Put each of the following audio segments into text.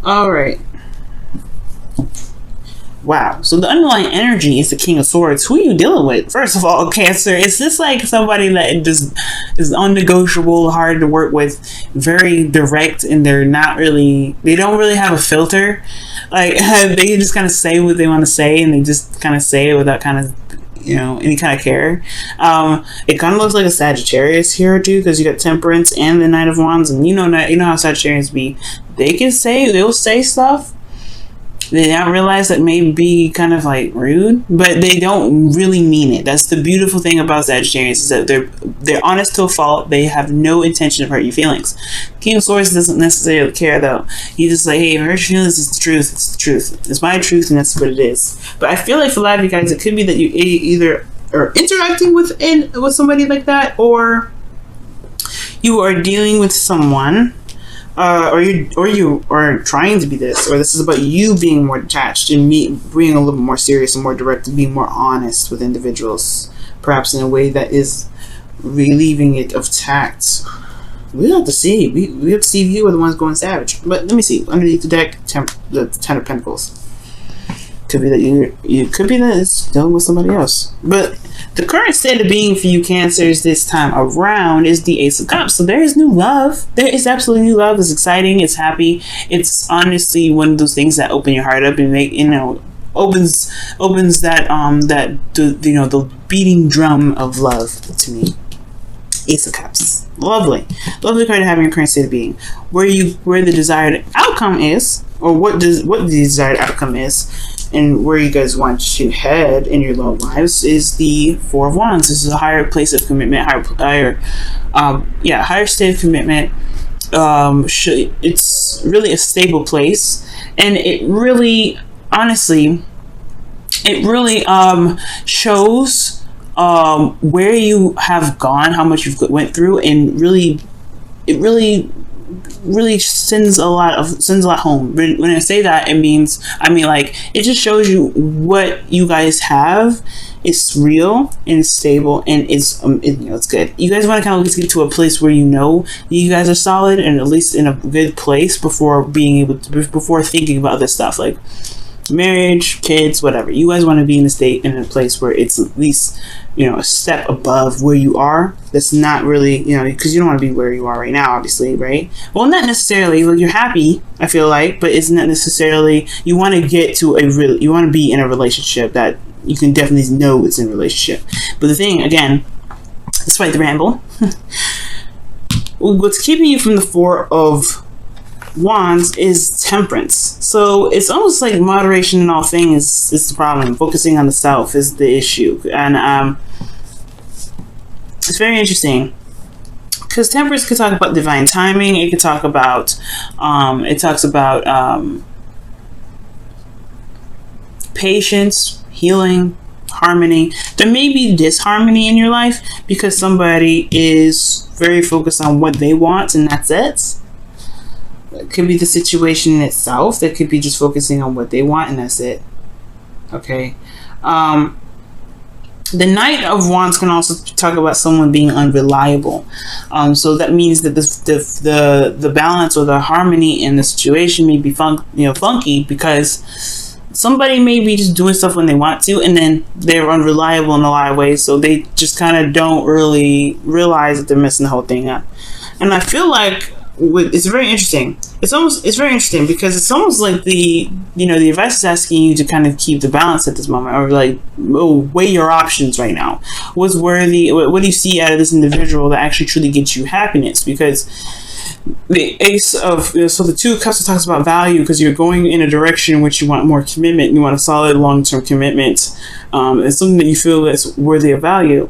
All right. Wow. So the underlying energy is the King of Swords. Who are you dealing with? First of all, Cancer, is this like somebody that just is unnegotiable, hard to work with, very direct, and they don't really have a filter. Like, they just kind of say what they want to say, and they just kind of say it without kind of, any kind of care. It kind of looks like a Sagittarius here too, because you got Temperance and the Knight of Wands, and you know how Sagittarians be. They'll say stuff they don't realize that may be kind of like rude, but they don't really mean it. That's the beautiful thing about Sagittarius, is that they're honest to a fault. They have no intention of hurt your feelings. King of Swords doesn't necessarily care though. He's just like, hey, if I hurt your feelings, it's the truth. It's the truth. It's my truth, and that's what it is. But I feel like for a lot of you guys, it could be that you either are interacting with somebody like that, or you are dealing with someone. Or you are trying to be this, or this is about you being more detached and me being a little bit more serious and more direct and being more honest with individuals, perhaps in a way that is relieving it of tact. We have to see. We have to see if you are the ones going savage. But let me see. Underneath the deck, the Ten of Pentacles. Could be that you could be that it's dealing with somebody else. But the current state of being for you Cancers this time around is the Ace of Cups. So there is new love. There is absolutely new love. It's exciting. It's happy. It's honestly one of those things that open your heart up and make opens that the beating drum of love to me. Ace of Cups. Lovely card to have in your current state of being. Where the desired outcome is, or what the desired outcome is, and where you guys want to head in your love lives is the Four of Wands. This is a higher place of commitment, higher state of commitment. It's really a stable place, and it really, honestly, shows where you have gone, how much you've went through, and it really sends a lot home. When I say that, I mean like, it just shows you what you guys have. It's real and it's stable, and it's good. You guys want to kind of get to a place where you guys are solid and at least in a good place before thinking about this stuff like marriage, kids, whatever. You guys want to be in a place where it's at least a step above where you are. That's not really because you don't want to be where you are right now, obviously, right? Well, not necessarily. Like, you're happy, I feel like, but it's not necessarily. You want to get to you want to be in a relationship that you can definitely know it's in a relationship. But the thing, again, despite the ramble, what's keeping you from the Four of Wands is Temperance. So it's almost like moderation in all things is the problem. Focusing on the self is the issue, and it's very interesting because Temperance could talk about divine timing. It could talk about patience, healing, harmony. There may be disharmony in your life because somebody is very focused on what they want, and that's it. It could be the situation itself. That could be just focusing on what they want, and that's it. Okay. The Knight of Wands can also talk about someone being unreliable. So that means that the balance or the harmony in the situation may be funky because somebody may be just doing stuff when they want to, and then they're unreliable in a lot of ways. So they just kind of don't really realize that they're messing the whole thing up. And I feel like it's very interesting. It's very interesting because it's almost like the advice is asking you to kind of keep the balance at this moment, or like, weigh your options right now. What's worthy? What do you see out of this individual that actually truly gets you happiness? Because the Ace of so the Two of Cups talks about value, because you're going in a direction in which you want more commitment. You want a solid long-term commitment. It's something that you feel that's worthy of value.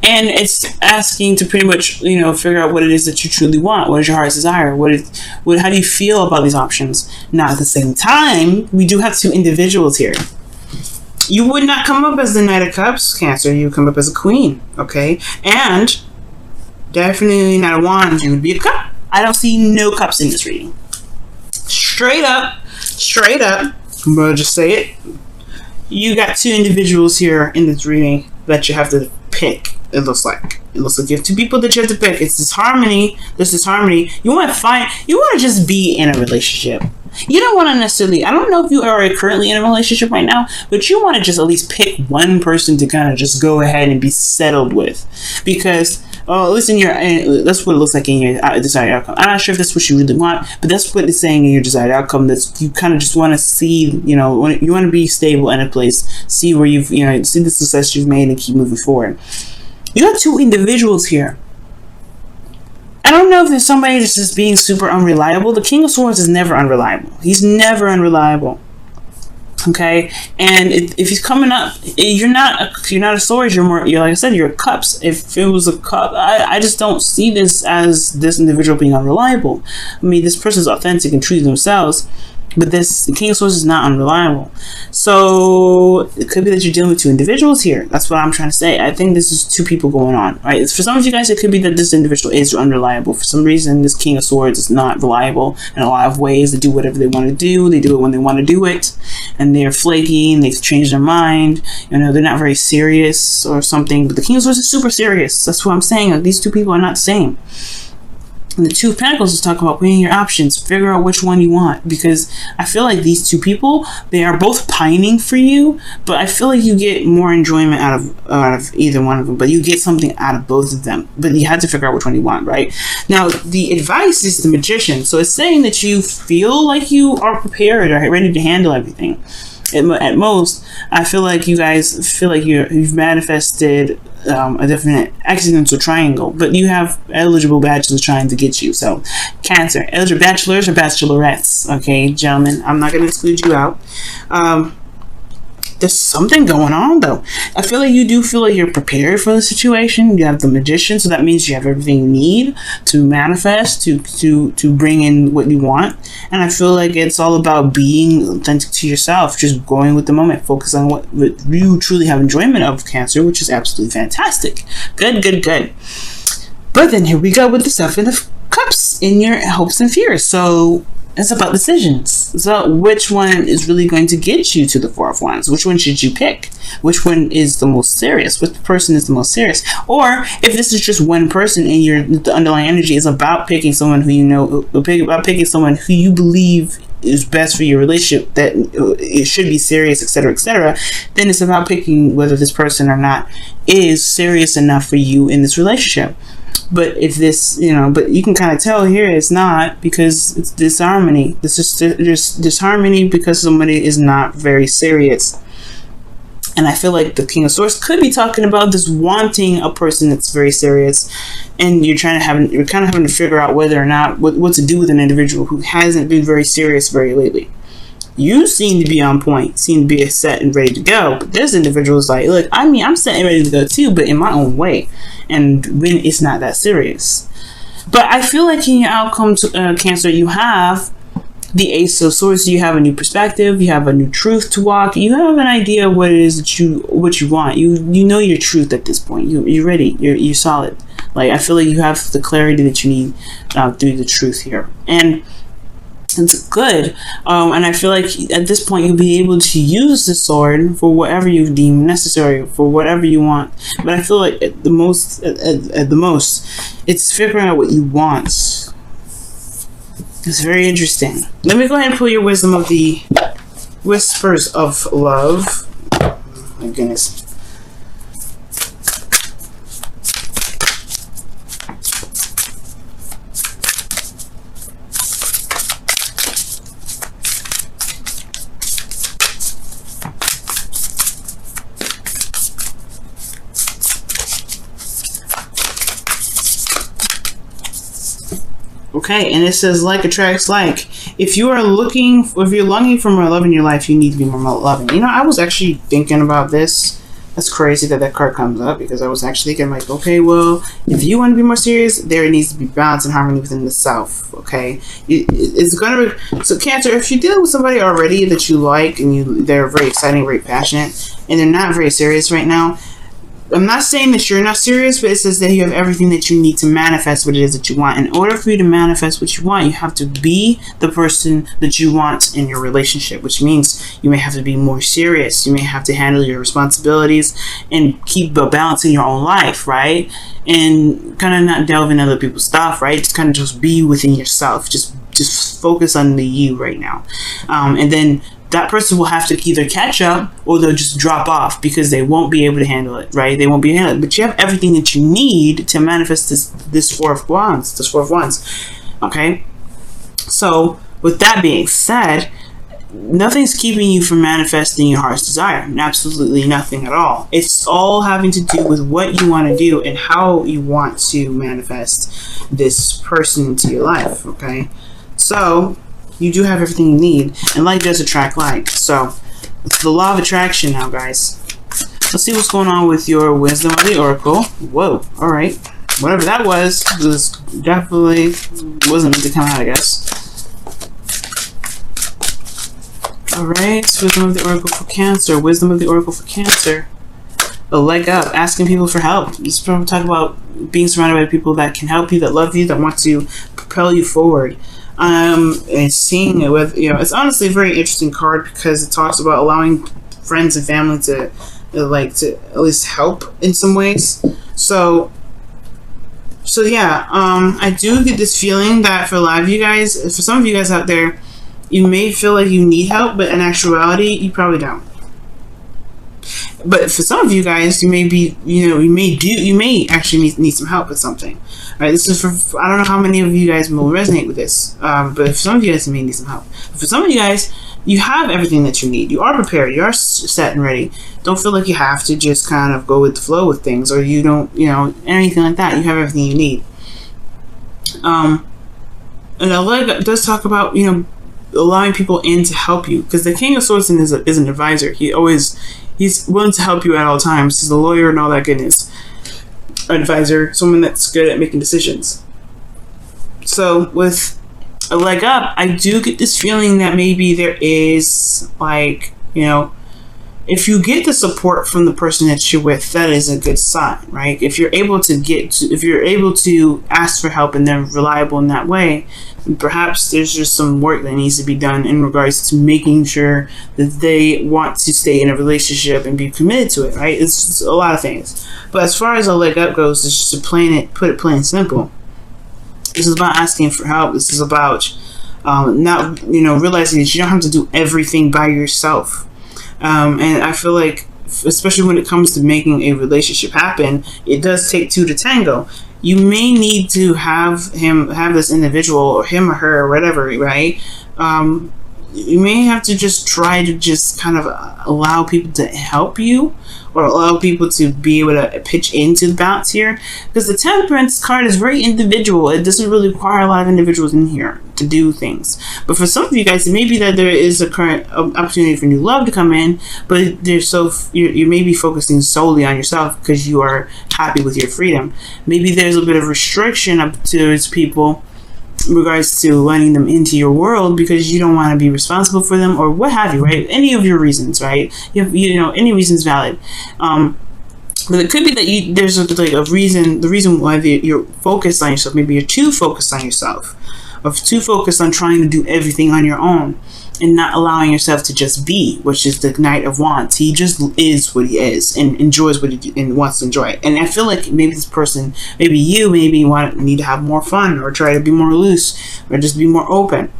And it's asking to pretty much, figure out what it is that you truly want. What is your heart's desire? How do you feel about these options? Now, at the same time, we do have two individuals here. You would not come up as the Knight of Cups, Cancer. You would come up as a Queen, okay? And definitely not a Wand. You would be a Cup. I don't see no Cups in this reading. Straight up, I'm going to just say it. You got two individuals here in this reading that you have to pick, it looks like. It looks like you have two people that you have to pick. It's disharmony. There's disharmony. You want to just be in a relationship. You don't want to necessarily, I don't know if you are currently in a relationship right now, but you want to just at least pick one person to kind of just go ahead and be settled with. Because, at least that's what it looks like in your desired outcome. I'm not sure if that's what you really want, but that's what it's saying in your desired outcome. That's, you kind of just want to see, you want to be stable in a place, see where you've, see the success you've made and keep moving forward. You got two individuals here. I don't know if there's somebody that's just being super unreliable. The King of Swords is never unreliable. He's never unreliable. Okay, and if he's coming up, you're not a sword. You're like I said, you're a cups. If it was a cup, I just don't see this as this individual being unreliable. I mean, this person's authentic and true to themselves. But the King of Swords is not unreliable. So it could be that you're dealing with two individuals here. That's what I'm trying to say. I think this is two people going on, right? For some of you guys, it could be that this individual is unreliable. For some reason, this King of Swords is not reliable in a lot of ways. They do whatever they want to do. They do it when they want to do it. And they're flaky and they've changed their mind. They're not very serious or something. But the King of Swords is super serious. That's what I'm saying. Like, these two people are not the same. And the Two of Pentacles is talking about weighing your options, figure out which one you want, because I feel like these two people, they are both pining for you, but I feel like you get more enjoyment out of either one of them, but you get something out of both of them, but you have to figure out which one you want, right? Now, the advice is the Magician, so it's saying that you feel like you are prepared or ready to handle everything. At most, I feel like you guys feel like you've manifested a definite accidental triangle, but you have eligible bachelors trying to get you. So, Cancer, eligible bachelors or bachelorettes, okay, gentlemen, I'm not going to exclude you out. There's something going on, though. I feel like you do feel like you're prepared for the situation. You have the Magician, so that means you have everything you need to manifest, to bring in what you want. And I feel like it's all about being authentic to yourself, just going with the moment, focus on what you truly have enjoyment of, Cancer, which is absolutely fantastic. Good, good, good. But then here we go with the Seven of Cups in your hopes and fears. So it's about decisions. It's about which one is really going to get you to the Four of Wands. Which one should you pick? Which one is the most serious? Which person is the most serious? Or if this is just one person and the underlying energy is about picking someone who about picking someone who you believe is best for your relationship, that it should be serious, etc., then it's about picking whether this person or not is serious enough for you in this relationship. But if this, but you can kind of tell here it's not, because it's disharmony. There's disharmony because somebody is not very serious. And I feel like the King of Swords could be talking about this wanting a person that's very serious, and you're kind of having to figure out whether or not what to do with an individual who hasn't been very serious very lately. You seem to be on point, seem to be set and ready to go, but this individual is like, look, I mean, I'm set and ready to go too, but in my own way, and when it's not that serious. But I feel like in your outcome, Cancer, you have the Ace of Swords. You have a new perspective, you have a new truth to walk, you have an idea of what it is that what you want. You know your truth at this point. You're ready. You're solid. Like, I feel like you have the clarity that you need through the truth here, and it's good. And I feel like at this point you'll be able to use the sword for whatever you deem necessary, for whatever you want. But I feel like at the most, it's figuring out what you want. It's very interesting. Let me go ahead and pull your wisdom of the Whispers of Love. Oh my goodness. Okay, and it says like attracts like. If you're longing for more love in your life, you need to be more loving. I was actually thinking about this. That's crazy that card comes up, because I was actually thinking like, okay, well, if you want to be more serious, there needs to be balance and harmony within the self. Okay, it's gonna be so, Cancer. If you're dealing with somebody already that you like and they're very exciting, very passionate, and they're not very serious right now, I'm not saying that you're not serious, but it says that you have everything that you need to manifest what it is that you want. In order for you to manifest what you want, you have to be the person that you want in your relationship, which means you may have to be more serious. You may have to handle your responsibilities and keep a balance in your own life, right? And kind of not delve into other people's stuff, right? Just kind of just be within yourself. Just focus on the you right now. And then that person will have to either catch up or they'll just drop off because they won't be able to handle it, right? They won't be able to handle it. But you have everything that you need to manifest this Four of Wands, okay? So with that being said, nothing's keeping you from manifesting your heart's desire. Absolutely nothing at all. It's all having to do with what you want to do and how you want to manifest this person into your life, okay? So you do have everything you need, and like does attract like. So it's the law of attraction now, guys. Let's see what's going on with your wisdom of the oracle. Whoa, all right, whatever that was definitely wasn't meant to come out, I guess. All right, wisdom of the oracle for Cancer. Wisdom of the oracle for Cancer. A leg up, asking people for help. This is probably talking about being surrounded by people that can help you, that love you, that want to propel you forward. And seeing it with, it's honestly a very interesting card because it talks about allowing friends and family to at least help in some ways. So yeah, I do get this feeling that for a lot of you guys, for some of you guys out there, you may feel like you need help, but in actuality, you probably don't. But for some of you guys, you may actually need some help with something. All right, this is for, I don't know how many of you guys will resonate with this, but for some of you guys, you may need some help. For some of you guys, you have everything that you need. You are prepared. You are set and ready. Don't feel like you have to just kind of go with the flow with things, or you don't, anything like that. You have everything you need. And it does talk about, allowing people in to help you, because the King of Swords is an advisor. He's willing to help you at all times. He's a lawyer and all that goodness. Advisor, someone that's good at making decisions. So with a leg up, I do get this feeling that maybe there is if you get the support from the person that you're with, that is a good sign, right? If you're able to ask for help and they're reliable in that way, perhaps there's just some work that needs to be done in regards to making sure that they want to stay in a relationship and be committed to it, right? It's just a lot of things. But as far as a leg up goes, it's just to put it plain and simple. This is about asking for help. This is about not realizing that you don't have to do everything by yourself. And I feel like, especially when it comes to making a relationship happen, it does take two to tango. You may need to have this individual, or him or her, or whatever, right? You may have to just try to just kind of allow people to help you, or allow people to be able to pitch into the balance here, because the Temperance card is very individual. It doesn't really require a lot of individuals in here to do things. But for some of you guys, it may be that there is a current opportunity for new love to come in, but you may be focusing solely on yourself because you are happy with your freedom. Maybe there's a bit of restriction up towards people in regards to letting them into your world because you don't want to be responsible for them, or what have you, right? Any of your reasons, right? Any reason's valid. But it could be that there's a reason. The reason why you're focused on yourself, maybe you're too focused on yourself, or too focused on trying to do everything on your own and not allowing yourself to just be, which is the Knight of Wands. He just is what he is and enjoys what he do, and wants to enjoy it. And I feel like maybe this person, maybe you need to have more fun, or try to be more loose, or just be more open.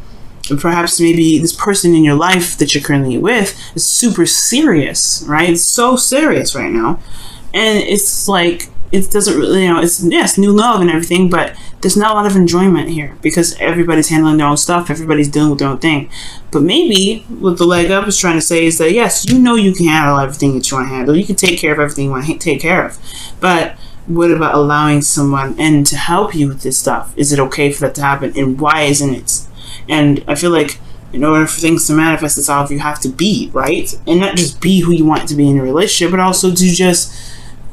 And perhaps maybe this person in your life that you're currently with is super serious, right? It's so serious right now. And it's like, it doesn't really, it's new love and everything, but there's not a lot of enjoyment here because everybody's handling their own stuff. Everybody's dealing with their own thing. But maybe what the leg up is trying to say is that, yes, you can handle everything that you want to handle. You can take care of everything you want to take care of. But what about allowing someone in to help you with this stuff? Is it okay for that to happen? And why isn't it? And I feel like in order for things to manifest itself, you have to be, right? And not just be who you want to be in a relationship, but also to just,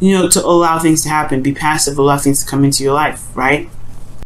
to allow things to happen, be passive, allow things to come into your life, right?